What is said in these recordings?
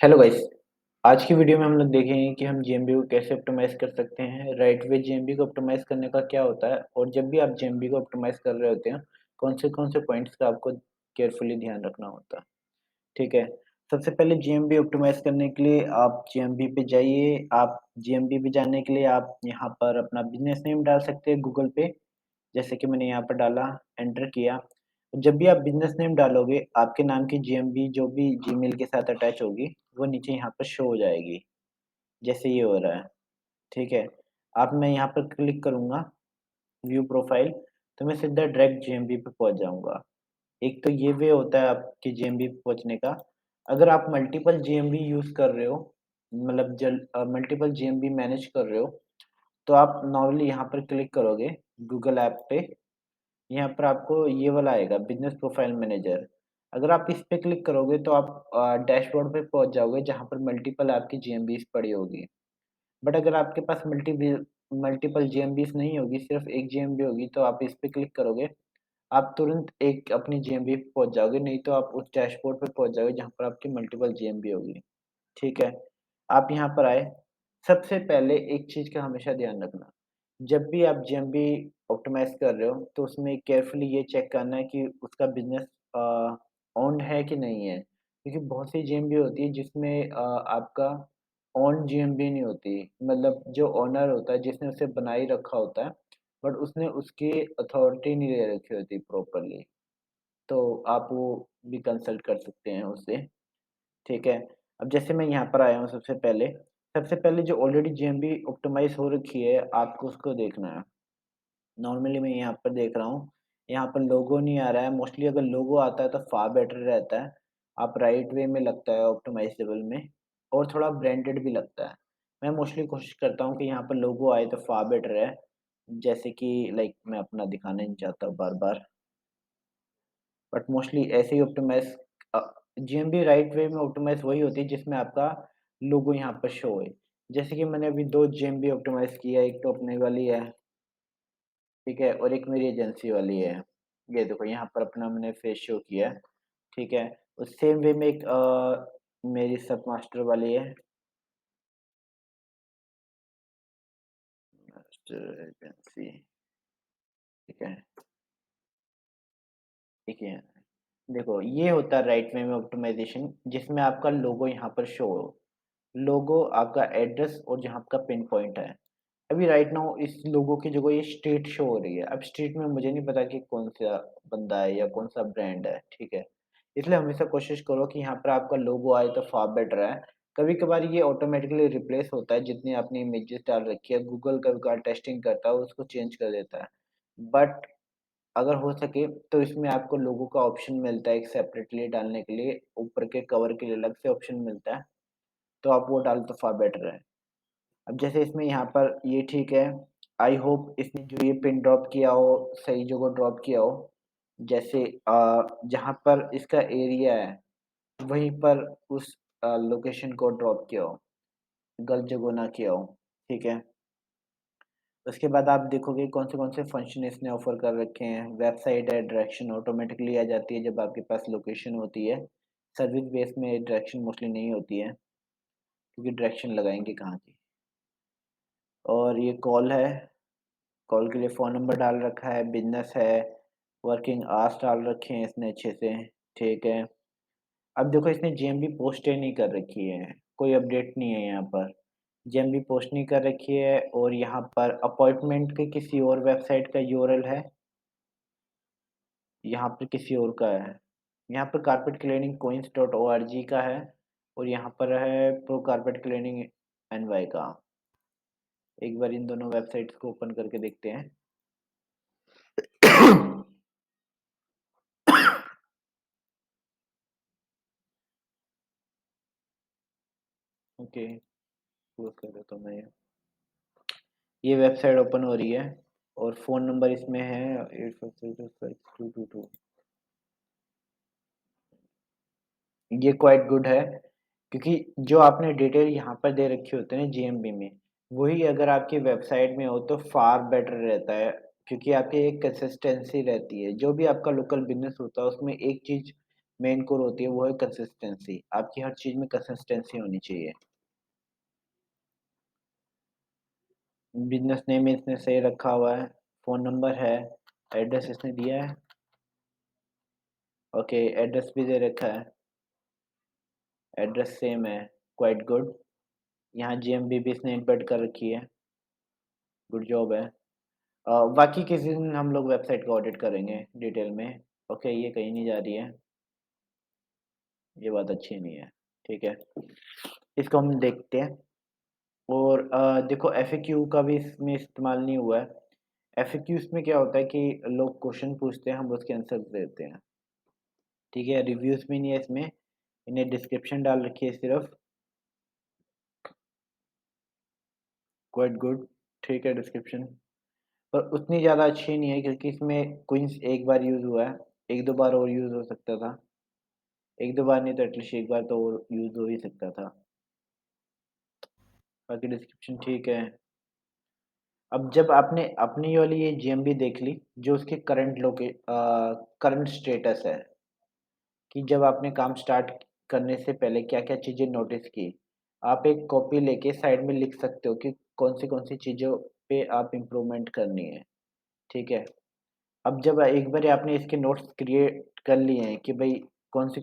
Hello guys. आज की video में हम लोग देखेंगे कि हम जीएमबी को कैसे ऑप्टिमाइज़ कर सकते हैं। राइट वे जीएमबी को ऑप्टिमाइज़ करने का क्या होता है और जब भी आप जीएमबी को ऑप्टिमाइज़ कर रहे होते हैं, कौन से पॉइंट्स का आपको केयरफुली ध्यान रखना होता है। ठीक है। सबसे पहले जीएमबी ऑप्टिमाइज़ करने के लिए आप जीएमबी पे जाइए। आप जीएमबी पे जाने के लिए आप यहाँ पर अपना बिज़नेस नेम डाल सकते हैं गूगल पे। जैसे कि मैंने यहाँ पर डाला, एंटर किया। जब भी आप बिज़नेस नेम डालोगे, आपके नाम की जीएमबी जो भी जीमेल के साथ अटैच होगी, वो नीचे यहाँ पर शो हो जाएगी, जैसे ये हो रहा है, ठीक है? अब मैं यहाँ पर क्लिक करूँगा, व्यू प्रोफाइल, तो मैं सीधा डायरेक्ट जीएमबी पे पहुँच जाऊँगा। एक तो ये वे होता है आपके जीएमबी पे पहुँचने का। अगर आप मल्टीपल जीएमबी यूज़ कर रहे हो, मतलब मल्टीपल जीएमबी मैनेज कर रहे हो, तो आप नॉर्मली यहाँ पर क्लिक करोगे गूगल ऐप पे। यहाँ पर आपको ये वाला आएगा बिज़नेस प्रोफाइल मैनेजर। अगर आप इस पे क्लिक करोगे तो आप डैशबोर्ड पे पहुँच जाओगे जहाँ पर मल्टीपल आपकी जीएमबीज़ पड़ी होगी। बट अगर आपके पास मल्टीपल जीएमबीज़ नहीं होगी, सिर्फ़ 1 जीएमबी होगी तो आप इस पे क्लिक करोगे, आप तुरंत एक अपनी जीएमबी पे पहुँच जाओगे, नहीं तो आप उस डैशबोर्ड पे पहुँच जाओगे जहाँ पर आपकी मल्टीपल जीएमबी होगी। ठीक है? आप यहाँ पर आए, सबसे पहले एक चीज़ का हमेशा ध्यान रखना, जब भी आप जेएमबी ऑप्टिमाइज़ कर रहे हो, तो उसमें केयरफुली ये चेक करना है कि उसका बिज़नेस ओन्ड है कि नहीं है। क्योंकि बहुत सी जेएमबी होती है जिसमें आपका ओन जेएमबी नहीं होती, मतलब जो ओनर होता है जिसने उसे बनाए रखा होता है, बट उसने उसकी अथॉरिटी नहीं ले रखी होती प्रॉपर्ली, तो आप वो भी कंसल्ट कर सकते हैं उससे। ठीक है? अब जैसे मैं यहाँ पर आया हूँ सबसे पहले जो ऑलरेडी जेएमबी ऑप्टिमाइज़ हो रखी है, आपको उसको देखना है। नॉर्मली मैं यहाँ पर देख रहा हूँ, यहाँ पर लोगो नहीं आ रहा है, मोस्टली अगर लोगो आता है तो फ़ार बेटर रहता है। आप राइट वे में लगता है ऑप्टिमाइज़ेबल में और थोड़ा ब्रांडेड भी लगता है। मैं मोस्टली कोशिश करता हूँ कि यहाँ पर लोगो आए तो फ़ार बेटर है। जैसे कि लाइक मैं अपना दिखाना नहीं चाहता बार-बार। बट मोस्टली ऐसे ही अ, जीएमबी राइट वे में ऑप्टिमाइज़ वही होती है जिसमें आपका लोगो यहाँ पर शो है। जैसे कि मैंने अभी 2 जीएमबी ऑप्टिमाइज़ किया है, एक तो अपने वाली है, ठीक है? और एक मेरी एजेंसी वाली है। ये देखो यहाँ पर अपना मैंने फेस शो किया है, ठीक है? उस सेम वे में एक मेरी सब मास्टर वाली है, मास्टर एजेंसी, ठीक है? ठीक है? देखो ये होता है राइट वे में ऑप्टिमाइज़ेशन जिसमें आपका लोगो यहाँ पर शो हो। लोगो, आपका एड्रेस और जहाँ आपका पिन पॉइंट है। अभी राइट नाउ इस लोगो की जगह ये स्ट्रीट शो हो रही है। अब स्ट्रीट में मुझे नहीं पता कि कौन-सा बंदा है या कौन-सा ब्रांड है, ठीक है? इसलिए हमेशा कोशिश करो कि यहाँ पर आपका लोगो आए तो फ़ार बेटर है। कभी-कभार ये ऑटोमैटिकली रिप्लेस होता है जितनी आपने इमेजेस डाल रखी है, गूगल कभी-कभार टेस्टिंग करता है, उसको चेंज कर देता है। बट अगर हो सके तो इसमें आपको लोगो का ऑप्शन मिलता है एक सेपरेटली डालने के लिए, ऊपर के कवर के लिए अलग से ऑप्शन मिलता है, तो आप वो डालो तो फ़ार बेटर है। अब जैसे इसमें यहाँ पर ये ठीक है, आई होप इसने जो ये पिन ड्रॉप किया हो, सही जगह ड्रॉप किया हो। जैसे जहाँ पर इसका एरिया है, वहीं पर उस लोकेशन को ड्रॉप किया हो, गलत जगह ना किया हो, ठीक है? उसके बाद आप देखोगे कौन से फंक्शन इसने ऑफ़र कर रखे हैं। वेबसाइट है, डायरेक्शन ऑटोमेटिकली आ जाती है जब आपके पास लोकेशन होती है। सर्विस बेस में डायरेक्शन मोस्टली नहीं होती है, क्योंकि डायरेक्शन लगाएँगे कहाँ से? और ये कॉल है, कॉल के लिए फ़ोन नंबर डाल रखा है, बिज़नेस है, वर्किंग आवर्स डाल रखे हैं इसने अच्छे से, ठीक है। अब देखो इसने जीएमबी पोस्ट ही नहीं कर रखी है, कोई अपडेट नहीं है यहाँ पर। जीएमबी पोस्ट नहीं कर रखी है और यहाँ पर अपॉइंटमेंट के किसी और वेबसाइट का यूआरएल है, यहाँ पर किसी और का है। यहाँ पर carpet cleaning queens dot org का है और यहाँ पर है प्रो कारपेट क्लीनिंग एनवाई का। एक बार इन दोनों वेबसाइट्स को ओपन करके देखते हैं। ओके, क्लोज़ कर देता हूँ मैं ये। ये वेबसाइट ओपन हो रही है और फ़ोन नंबर इसमें है 85326222। ये क्वाइट गुड है, क्योंकि जो आपने डिटेल यहाँ पर दे रखी होती है ना जीएमबी में, वही अगर आपकी वेबसाइट में हो तो फ़ार बेटर रहता है, क्योंकि आपकी एक कंसिस्टेंसी रहती है। जो भी आपका लोकल बिज़नेस होता है उसमें एक चीज़ मेन कोर होती है वो है कंसिस्टेंसी। आपकी हर चीज़ में कंसिस्टेंसी होनी चाहिए। बिज़नेस नेम इसने सही रखा हुआ है, फ़ोन नंबर है, एड्रेस इसने दिया है, ओके एड्रेस भी दे रखा है, एड्रेस सेम है, क्वाइट गुड। यहाँ जीएमबी भी इसने इम्बेड कर रखी है, गुड जॉब है। बाकी किसी दिन हम लोग वेबसाइट का ऑडिट करेंगे डिटेल में। ओके ये कहीं नहीं जा रही है, ये बात अच्छी नहीं है, ठीक है। इसको हम देखते हैं। और देखो एफएक्यू का भी इसमें इस्तेमाल नहीं हुआ है। एफएक्यू इसमें क्या होता है कि लोग क्वेश्चन पूछते हैं, हम उसके आंसर देते हैं, ठीक है। रिव्यूज़ भी नहीं है इसमें, इन्हें डिस्क्रिप्शन डाल रखी है सिर्फ, क्वाइट गुड, ठीक है डिस्क्रिप्शन। पर उतनी ज़्यादा अच्छी नहीं है क्योंकि इसमें क्वींस एक बार यूज़ हुआ है, 1-2 बार और यूज़ हो सकता था। 1-2 बार नहीं तो एटलीस्ट 1 बार तो और यूज़ हो ही सकता था। बाकी डिस्क्रिप्शन ठीक है। अब जब आपने अपनी वाली ये जीएमबी देख ली, जो उसकी करंट स्टेटस है कि जब आपने काम स्टार्ट करने से पहले क्या-क्या चीज़ें नोटिस की। आप एक कॉपी लेके साइड में लिख सकते हो कि कौन सी चीज़ों पे आप इम्प्रूवमेंट करनी है, ठीक है। अब जब एक बारी आपने इसके नोट्स क्रिएट कर लिए हैं कि भई कौन सी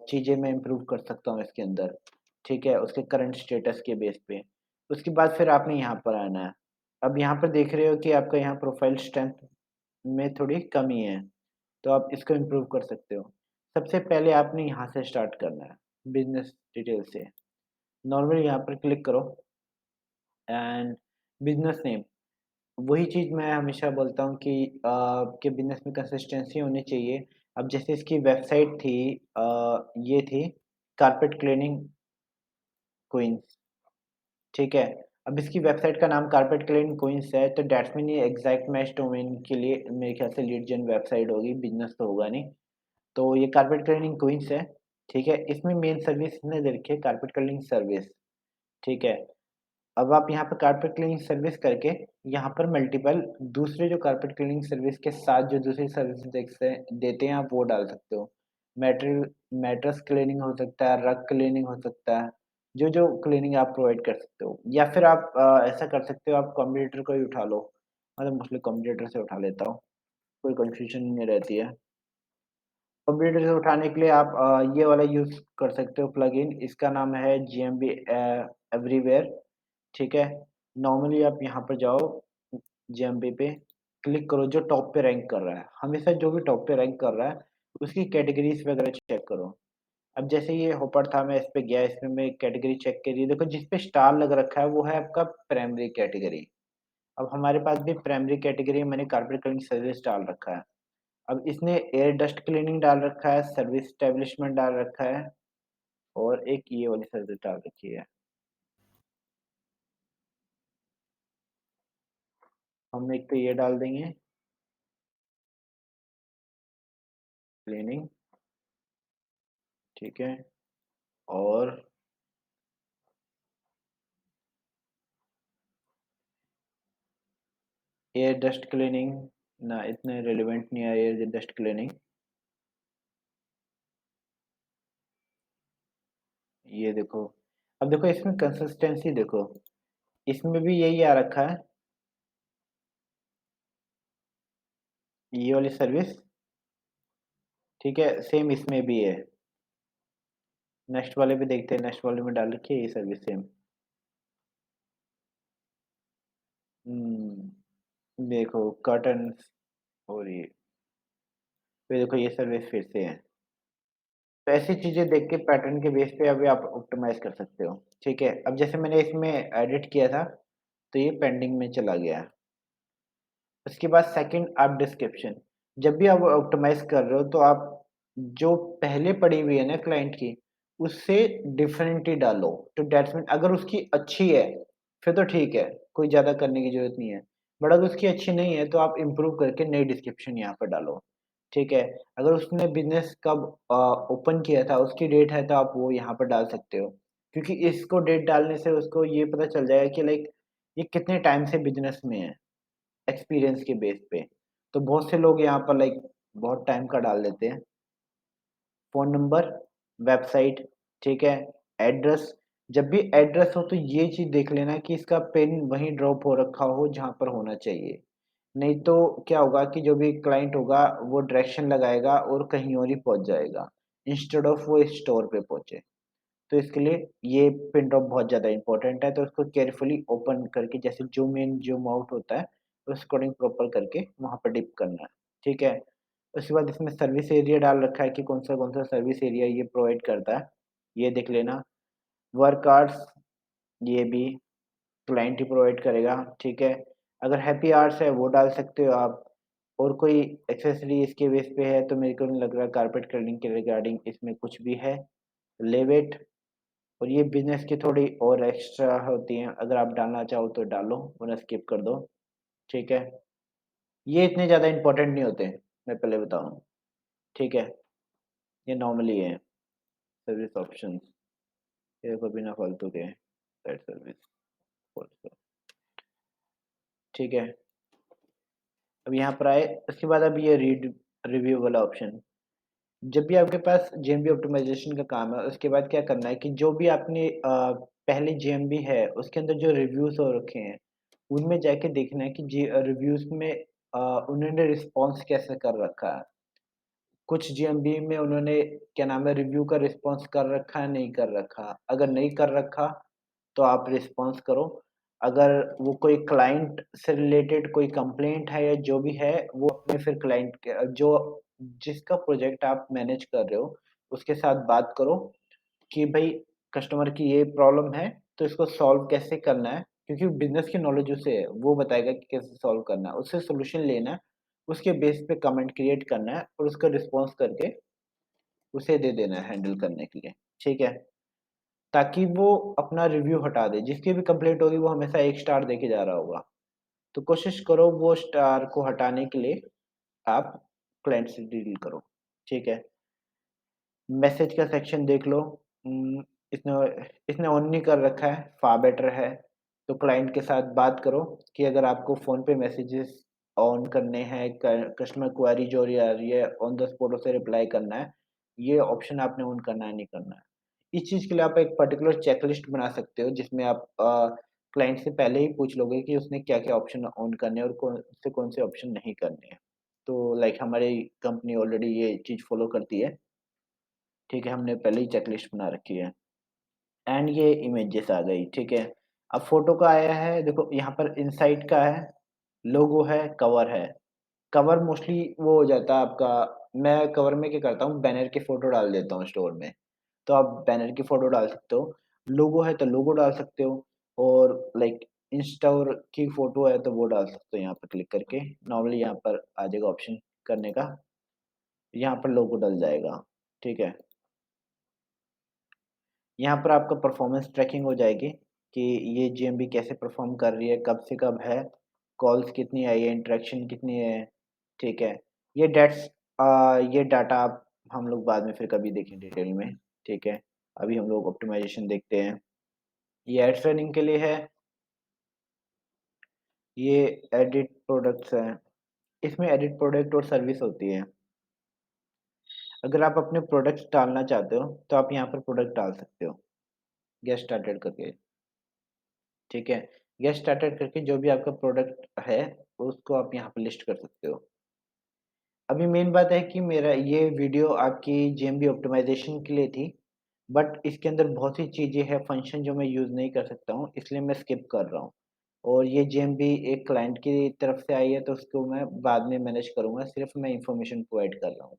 चीज़ें मैं इम्प्रूव कर सकता हूँ इसके अंदर, ठीक है, उसके करंट स्टेटस के बेस पे। उसके बाद फिर आपने यहाँ पर आना है। अब यहाँ पर देख रहे हो कि आपका यहाँ प्रोफाइल स्ट्रेंथ में थोड़ी कमी है, तो आप इसको इम्प्रूव कर सकते हो। सबसे पहले आपने यहाँ से स्टार्ट करना है, बिज़नेस डिटेल से। नॉर्मली यहाँ पर क्लिक करो एंड बिज़नेस नेम। वही चीज़ मैं हमेशा बोलता हूँ कि आपके बिज़नेस में कंसिस्टेंसी होनी चाहिए। अब जैसे इसकी वेबसाइट थी, ये थी कारपेट क्लीनिंग क्वीन्स, ठीक है। अब इसकी वेबसाइट का नाम कारपेट क्लीनिंग क्वीन्स है, तो दैट्स मीन ये एग्ज़ैक्ट मैच डोमेन के लिए मेरे ख़्याल से लीड जेन वेबसाइट होगी, बिज़नेस तो होगा नहीं। तो ये कारपेट क्लीनिंग क्वीन्स है, ठीक है। इसमें मेन सर्विस इसने दे रखी है कारपेट क्लीनिंग सर्विस, ठीक है। अब आप यहाँ पर कारपेट क्लीनिंग सर्विस करके यहाँ पर मल्टीपल दूसरे जो कारपेट क्लीनिंग सर्विस के साथ जो दूसरी सर्विस देते हैं आप वो डाल सकते हो। मैट्रेस क्लीनिंग हो सकता है, रग क्लीनिंग हो सकता है, जो क्लीनिंग आप प्रोवाइड कर सकते हो। या फिर आप ऐसा कर सकते हो, आप कंप्यूटर को ही उठा लो, मतलब मोस्टली कंप्यूटर से उठा लेता हूँ, कोई कन्फ्यूजन नहीं रहती है। कंप्यूटर से उठाने के लिए आप ये वाला यूज़ कर सकते हो प्लगइन, इसका नाम है जीएमबी एवरीवेयर, ठीक है। नॉर्मली आप यहाँ पर जाओ, जेएमबी पे क्लिक करो जो टॉप पे रैंक कर रहा है। हमेशा जो भी टॉप पे रैंक कर रहा है, उसकी कैटेगरीज़ वगैरह चेक करो। अब जैसे ये होपर था, मैं इस पे गया, इसमें मैं कैटेगरी चेक करी, देखो जिस पे स्टार लग रखा है वो है आपका प्राइमरी कैटेगरी। अब हमारे पास भी प्राइमरी कैटेगरी में मैंने कारपेट क्लीनिंग सर्विस डाल रखा है। अब इसने एयर डस्ट क्लीनिंग डाल रखा है, सर्विस एस्टेब्लिशमेंट डाल रखा है और एक ये वाली सर्विस डाल रखी है। हम एक तो ये डाल देंगे, क्लीनिंग, ठीक है। और एयर डस्ट क्लीनिंग ना, इतने रिलेवेंट नहीं है एयर डस्ट क्लीनिंग। ये देखो, अब देखो इसमें कंसिस्टेंसी देखो, इसमें भी यही आ रखा है, ये वाली सर्विस, ठीक है। सेम इसमें भी है, नेक्स्ट वाले पे देखते हैं, नेक्स्ट वाले में डाल रखी है ये सर्विस सेम। देखो कर्टन्स और ये, फिर देखो ये सर्विस फिर से है। तो ऐसी चीज़ें देख के पैटर्न के बेस पे अभी आप ऑप्टिमाइज़ कर सकते हो, ठीक है। अब जैसे मैंने इसमें एडिट किया था, तो ये पेंडिंग में चला गया। उसके बाद सेकंड आप डिस्क्रिप्शन, जब भी आप ऑप्टिमाइज़ कर रहे हो तो आप जो पहले पड़ी हुई है ना क्लाइंट की, उससे डिफरेंट ही डालो। तो दैट्स मीन अगर उसकी अच्छी है, फिर तो ठीक है, कोई ज़्यादा करने की ज़रूरत नहीं है। बट अगर उसकी अच्छी नहीं है, तो आप इम्प्रूव करके नई डिस्क्रिप्शन यहाँ पर डालो, ठीक है। अगर उसने बिज़नेस कब ओपन किया था, उसकी डेट है, तो आप वो यहाँ पर डाल सकते हो। क्योंकि इसको डेट डालने से उसको ये पता चल जाएगा कि लाइक ये कितने टाइम से बिज़नेस में है। एक्सपीरियंस के बेस पे। तो बहुत से लोग यहाँ पर लाइक बहुत टाइम का डाल देते हैं। फ़ोन नंबर, वेबसाइट, ठीक है? एड्रेस, जब भी एड्रेस हो तो ये चीज़ देख लेना कि इसका पिन वहीं ड्रॉप हो रखा हो जहाँ पर होना चाहिए। नहीं तो क्या होगा कि जो भी क्लाइंट होगा वो डायरेक्शन लगाएगा और कहीं और ही पहुँच जाएगा, इंस्टेड ऑफ वो स्टोर पे पहुँचे। तो इसके लिए ये पिन ड्रॉप बहुत ज़्यादा इम्पोर्टेंट है, तो उसको केयरफुली ओपन करके जैसे ज़ूम इन, ज़ूम आउट होता है, उस अकॉर्डिंग प्रॉपर करके वहाँ पर डिप करना है, ठीक है? उसके बाद इसमें सर्विस एरिया डाल रखा है कि कौन-सा सर्विस एरिया ये प्रोवाइड करता है, ये देख लेना। वर्क आवर्स ये भी क्लाइंट ही प्रोवाइड करेगा, ठीक है? अगर हैप्पी आवर्स है वो डाल सकते हो आप और कोई एक्सेसरी इसके बेस पे है तो मेरे को नहीं लग रहा कारपेट क्लीनिंग के रिगार्डिंग इसमें कुछ भी है। लीव इट और ये बिज़नेस की थोड़ी और एक्स्ट्रा होती हैं, अगर आप डालना चाहो तो डालो वरना स्किप कर दो, ठीक है? ये इतने ज़्यादा इम्पोर्टेंट नहीं होते, मैं पहले बता रहा हूँ, ठीक है? ये नॉर्मली है, सर्विस ऑप्शंस, ये देखो बिना फालतू के साइट सर्विस, ठीक है? अब यहाँ पर आए, उसके बाद अब ये रीड रिव्यू वाला ऑप्शन, जब भी आपके पास जेएमबी ऑप्टिमाइज़ेशन का काम है, उसके बाद क्या करना है कि जो भी आपने पहले जेएमबी है, उसके अंदर जो रिव्यूज़ हो रखे हैं, उनमें जाके देखना है कि रिव्यूज़ में उन्होंने रिस्पॉन्स कैसे कर रखा है। कुछ जेएमबी में उन्होंने क्या नाम है रिव्यू का रिस्पॉन्स कर रखा है, नहीं कर रखा। अगर नहीं कर रखा, तो आप रिस्पॉन्स करो। अगर वो कोई क्लाइंट से रिलेटेड कोई कंप्लेंट है या जो भी है, वो अपने फिर क्लाइंट के जो जिसका प्रोजेक्ट आप मैनेज कर रहे हो, उसके साथ बात करो कि भई कस्टमर की ये प्रॉब्लम है, तो इसको सॉल्व कैसे करना है? क्योंकि बिज़नेस की नॉलेज उसे है, वो बताएगा कि कैसे सॉल्व करना है। उससे सॉल्यूशन लेना है, उसके बेस पे कमेंट क्रिएट करना है और उसका रिस्पॉन्स करके उसे दे देना है हैंडल करने के लिए, ठीक है? ताकि वो अपना रिव्यू हटा दे, जिसकी भी कंप्लेंट होगी वो हमेशा 1 स्टार देके जा रहा होगा। तो कोशिश करो वो स्टार को हटाने के लिए आप क्लाइंट से डील करो, ठीक है? मैसेज का सेक्शन देख लो, इसने इसने ऑन नहीं कर रखा है, फ़ार बेटर है। तो क्लाइंट के साथ बात करो कि अगर आपको फ़ोन पे मैसेजेस ऑन करने हैं, क कस्टमर क्वेरी जो भी आ रही है, ऑन द स्पॉट उसे रिप्लाई करना है, ये ऑप्शन आपने ऑन करना है, नहीं करना है। इस चीज़ के लिए आप एक पर्टिकुलर चेकलिस्ट बना सकते हो जिसमें आप क्लाइंट से पहले ही पूछ लोगे कि उसने क्या-क्या ऑप्शन ऑन करने हैं और कौन से ऑप्शन नहीं करने हैं। तो लाइक हमारी कंपनी ऑलरेडी ये चीज़ फ़ॉलो करती है। ठीक है, हमने पहले ही चेकलिस्ट बना रखी है एंड ये इमेजेस आ गई, ठीक है। अब फ़ोटो का आया है, देखो यहाँ पर इनसाइड का है, लोगो है, कवर है। कवर मोस्टली वो हो जाता है आपका, मैं कवर में क्या करता हूँ बैनर की फ़ोटो डाल देता हूँ स्टोर में, तो आप बैनर की फ़ोटो डाल सकते हो। लोगो है तो लोगो डाल सकते हो और लाइक इंस्टोर की फ़ोटो है तो वो डाल सकते हो यहाँ पर क्लिक करके। नॉर्मली यहाँ पर आ जाएगा ऑप्शन करने का, यहाँ पर लोगो डल जाएगा, ठीक है। यहाँ पर आपका परफॉर्मेंस ट्रैकिंग हो जाएगी कि ये जीएमबी कैसे परफॉर्म कर रही है, कब से कब है, कॉल्स कितनी आई है, इंटरेक्शन कितनी है, ठीक है। ये ये डाटा आप हम लोग बाद में फिर कभी देखें डिटेल में, ठीक है। अभी हम लोग ऑप्टिमाइज़ेशन देखते हैं। ये एड्स रनिंग के लिए है, ये एडिट प्रोडक्ट्स हैं। इसमें एडिट प्रोडक्ट और सर्विस होती है। अगर आप अपने प्रोडक्ट्स डालना चाहते हो, तो आप यहाँ पर प्रोडक्ट डाल सकते हो, गेट स्टार्टेड करके। ठीक है? गेट स्टार्टेड करके जो भी आपका प्रोडक्ट है, उसको आप यहाँ पे लिस्ट कर सकते हो। अभी मेन बात है कि मेरा ये वीडियो आपकी जेएमबी ऑप्टिमाइज़ेशन के लिए थी, बट इसके अंदर बहुत सी चीज़ें हैं, फंक्शन जो मैं यूज़ नहीं कर सकता हूँ, इसलिए मैं स्किप कर रहा हूँ। और ये जेएमबी एक क्लाइंट की तरफ से आई है, तो उसको मैं बाद में मैनेज करूँगा, सिर्फ़ मैं इन्फॉर्मेशन प्रोवाइड कर रहा हूँ।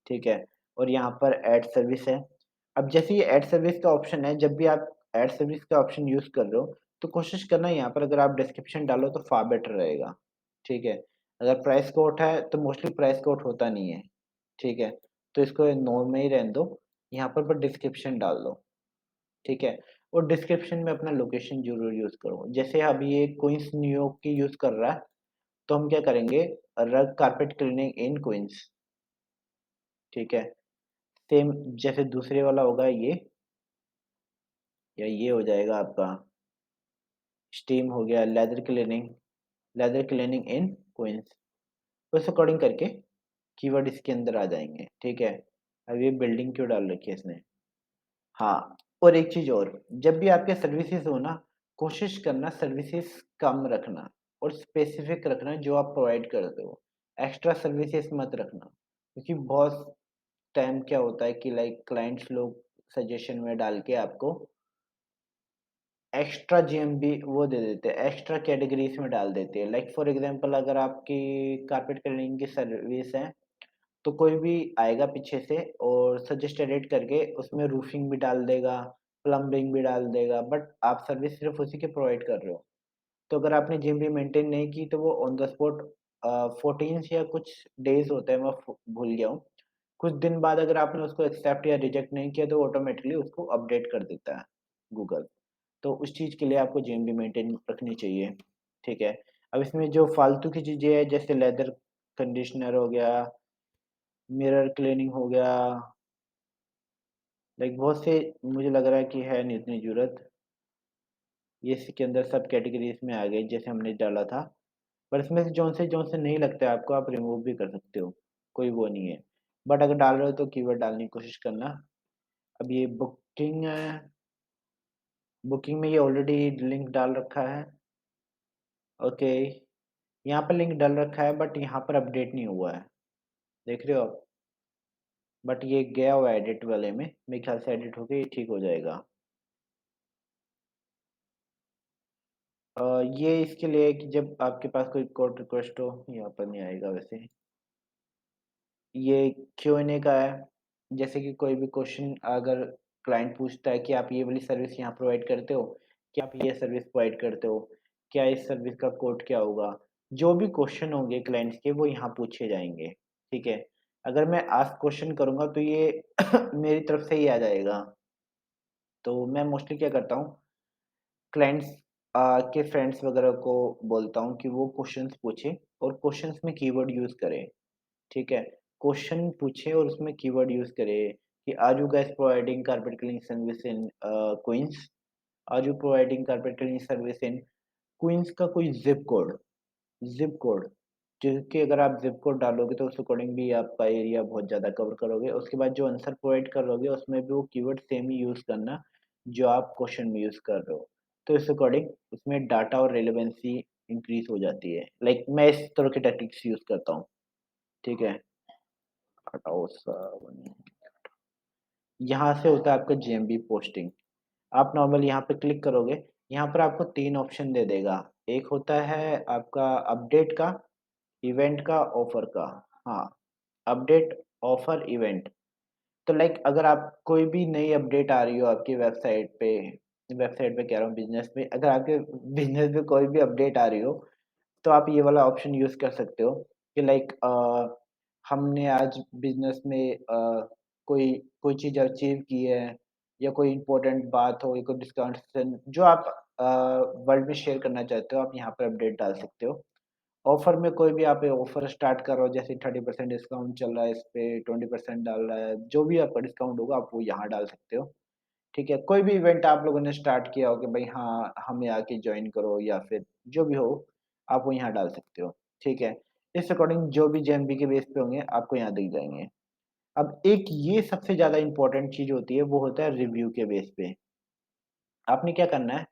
ठीक है? और यहाँ पर ऐड सर्विस है। अब जैसे ये ऐड सर्विस का ऑप्शन है, जब भी आप ऐड सर्विस का ऑप्शन यूज़ कर रहे हो, तो कोशिश करना यहाँ पर अगर आप डिस्क्रिप्शन डालो तो फ़ार बेटर रहेगा, ठीक है? अगर प्राइस कोट है, तो मोस्टली प्राइस कोट होता नहीं है, ठीक है? तो इसको नो में ही रहने दो, यहाँ पर डिस्क्रिप्शन डाल दो, ठीक है? और डिस्क्रिप्शन में अपना लोकेशन ज़रूर यूज़ करो। जैसे अभी ये क्वींस न्यूयॉर्क की यूज़ कर रहा है, तो हम क्या करेंगे, रग कारपेट क्लीनिंग इन क्वींस, ठीक है? सेम जैसे दूसरे वाला होगा ये, या ये हो जाएगा आपका स्टीम हो गया, लेदर क्लीनिंग इन क्वींस, उस अकॉर्डिंग करके कीवर्ड इसके अंदर आ जाएँगे, ठीक है? अब ये बिल्डिंग क्यों डाल रखी है इसने? हाँ, और एक चीज़ और, जब भी आपके सर्विसेज़ हो ना, कोशिश करना सर्विसेज़ कम रखना और स्पेसिफिक रखना जो आप प्रोवाइड करते हो। एक्स्ट्रा सर्विसेज़ मत रखना, क्योंकि बहुत टाइम क्या होता है कि लाइक क्लाइंट्स लोग सजेशन में डाल के आपको एक्स्ट्रा जीएमबी वो दे देते हैं, एक्स्ट्रा कैटेगरीज़ में डाल देते हैं। लाइक फॉर एग्ज़ाम्पल अगर आपकी कारपेट क्लीनिंग की सर्विस है, तो कोई भी आएगा पीछे से और सजेस्ट एडिट करके उसमें रूफिंग भी डाल देगा, प्लम्बिंग भी डाल देगा, बट आप सर्विस सिर्फ़ उसी की प्रोवाइड कर रहे हो। तो अगर आपने जीएमबी मेंटेन नहीं की तो वो ऑन द स्पॉट 14 या कुछ डेज़ होते हैं, मैं भूल गया हूँ। कुछ दिन बाद अगर आपने उसको एक्सेप्ट या रिजेक्ट नहीं किया तो ऑटोमेटिकली उसको अपडेट कर देता है गूगल। तो उस चीज़ के लिए आपको जीएमबी मेंटेन रखनी चाहिए, ठीक है? अब इसमें जो फालतू की चीज़ें हैं जैसे लेदर कंडीशनर हो गया, मिरर क्लीनिंग हो गया, लाइक बहुत से मुझे लग रहा है कि है नहीं इतनी ज़रूरत। ये इसके अंदर सब कैटेगरीज़ में आ गई जैसे हमने डाला था। पर इसमें से जौन से नहीं लगता है आपको आप रिमूव भी कर सकते हो, कोई वो नहीं है। बट अगर डाल रहे हो तो कीवर्ड डालने की कोशिश करना। अब ये बुकिंग है, बुकिंग में ये ऑलरेडी लिंक डाल रखा है, ओके। यहाँ पर लिंक डाल रखा है बट यहाँ पर अपडेट नहीं हुआ है, देख रहे हो आप? बट ये गया हुआ है एडिट वाले में, मेरे ख्याल से एडिट होके ये ठीक हो जाएगा। ये इसके लिए है कि जब आपके पास कोई कोड रिक्वेस्ट हो, यहाँ पर नहीं आएगा वैसे। ये क्यू&ए का है, जैसे कि कोई भी क्वेश्चन अगर क्लाइंट पूछता है कि आप ये वाली सर्विस यहाँ प्रोवाइड करते हो, क्या आप ये सर्विस प्रोवाइड करते हो? क्या इस सर्विस का कोड क्या होगा? जो भी क्वेश्चन होंगे क्लाइंट्स के वो यहाँ पूछे जाएँगे, ठीक है? अगर मैं आस्क क्वेश्चन करूँगा तो ये मेरी तरफ से ही आ जाएगा। तो मैं मोस्टली क्या करता हूँ, क्लाइंट्स के फ्रेंड्स वगैरह को बोलता हूँ कि वो क्वेश्चंस पूछें और क्वेश्चंस में कीवर्ड यूज़ करें। ठीक है? क्वेश्चन पूछे और उसमें कीवर्ड यूज़ करे कि are you guys providing carpet cleaning service in Queens? Are you providing carpet cleaning service in Queens का कोई ज़िप कोड क्योंकि अगर आप ज़िप कोड डालोगे तो उस अकॉर्डिंग भी आपका एरिया बहुत ज़्यादा कवर करोगे। उसके बाद जो आंसर प्रोवाइड करोगे उसमें भी वो कीवर्ड सेम ही यूज़ करना जो आप क्वेश्चन में यूज़ कर रहे हो। तो इस अकॉर्डिंग उसमें डाटा और रेलेवेंसी इंक्रीज़ हो जाती है। लाइक मैं इस तरह के टैक्टिक्स यूज़ करता हूँ। ठीक है? हटाओ सावन। यहाँ से होता है आपका जेएमबी पोस्टिंग। आप नॉर्मली यहाँ पे क्लिक करोगे, यहाँ पर आपको 3 ऑप्शन दे देगा। एक होता है आपका अपडेट का, इवेंट का, ऑफर का। हाँ, अपडेट, ऑफर, इवेंट। तो लाइक अगर आप कोई भी नई अपडेट आ रही हो आपकी वेबसाइट पे कह रहा हूँ बिज़नेस में, अगर आपके बिज़नेस में कोई भी अपडेट आ रही हो तो आप ये वाला ऑप्शन यूज़ कर सकते हो कि लाइक हमने आज बिज़नेस में कोई कोई चीज़ अचीव की है या कोई इम्पोर्टेंट बात हो या कोई डिस्काउंट जो आप अ, वर्ल्ड में शेयर करना चाहते हो, आप यहाँ पर अपडेट डाल सकते हो। ऑफ़र में कोई भी आप ऑफ़र स्टार्ट कर रहे हो जैसे 30% डिस्काउंट चल रहा है इस पे, 20% डाल रहा है, जो भी आपका डिस्काउंट होगा आप वो यहाँ डाल सकते हो। ठीक है? कोई भी इवेंट आप लोगों ने स्टार्ट किया हो कि भाई हाँ, हमें आके जॉइन करो या फिर जो भी हो, आप वो यहाँ डाल सकते हो। ठीक है? इस अकॉर्डिंग जो भी जेएमबी के बेस पे होंगे, आपको यहाँ दिख जाएँगे। अब एक ये सबसे ज़्यादा इम्पोर्टेंट चीज़ होती है, वो होता है रिव्यू के बेस पे। आपने क्या करना है,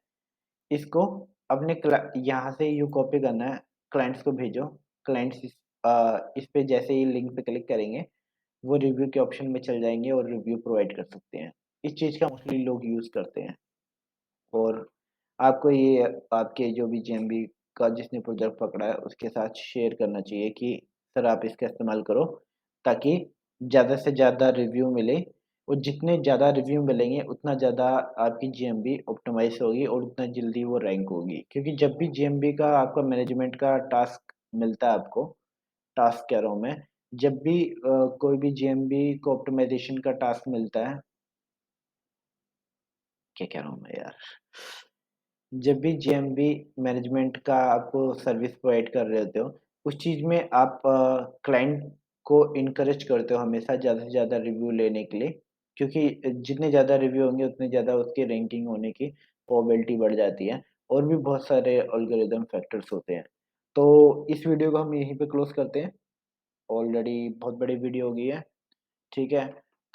इसको अपने यहाँ से यूँ कॉपी करना है, क्लाइंट्स को भेजो। क्लाइंट्स इस पे जैसे ही लिंक पे क्लिक करेंगे, वो रिव्यू के ऑप्शन में चल जाएँगे और रिव्यू प्रोवाइड कर सकते हैं। इस चीज़ का मोस्टली लोग यूज़ करते हैं। और आपको ये आपके जो भी जेएमबी का जिसने प्रोजेक्ट पकड़ा है, उसके साथ शेयर करना चाहिए कि सर आप इसका इस्तेमाल करो, ताकि ज़्यादा से ज़्यादा रिव्यू मिले और जितने ज़्यादा रिव्यू मिलेंगे, उतना ज़्यादा आपकी जेएमबी ऑप्टिमाइज़ होगी और उतना जल्दी वो रैंक होगी। क्योंकि जब भी जेएमबी का आपका मैनेजमेंट का टास्क मिलता है आपको, टास्क कह रहा हूँ मैं, जब भी कोई भी जेएमबी को ऑप्टिमाइज़ेशन का टास्क मिलता है, क्या कह रहा हूँ मैं यार? जब भी जेएमबी मैनेजमेंट का आपको सर्विस प्रोवाइड कर रहे होते हो, उस चीज़ में आप क्लाइंट को इनकरेज करते हो हमेशा ज़्यादा से ज़्यादा रिव्यू लेने के लिए, क्योंकि जितने ज़्यादा रिव्यू होंगे उतने ज़्यादा उसकी रैंकिंग होने की प्रोबेबिलिटी बढ़ जाती है और भी बहुत सारे एल्गोरिदम फैक्टर्स होते हैं। तो इस वीडियो को हम यहीं पे क्लोज़ करते हैं, ऑलरेडी बहुत बड़ी वीडियो हो गई है, ठीक है?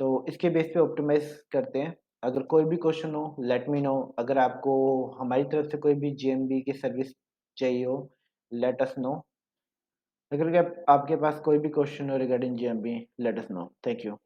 तो इसके बेस पे ऑप्टिमाइज़ करते हैं। अगर कोई भी क्वेश्चन हो लेट मी नो, अगर आपको हमारी तरफ से कोई भी जेएमबी की सर्विस चाहिए हो, लेट अस नो। अगर आपके पास कोई भी क्वेश्चन हो regarding JMB, let us know. Thank you.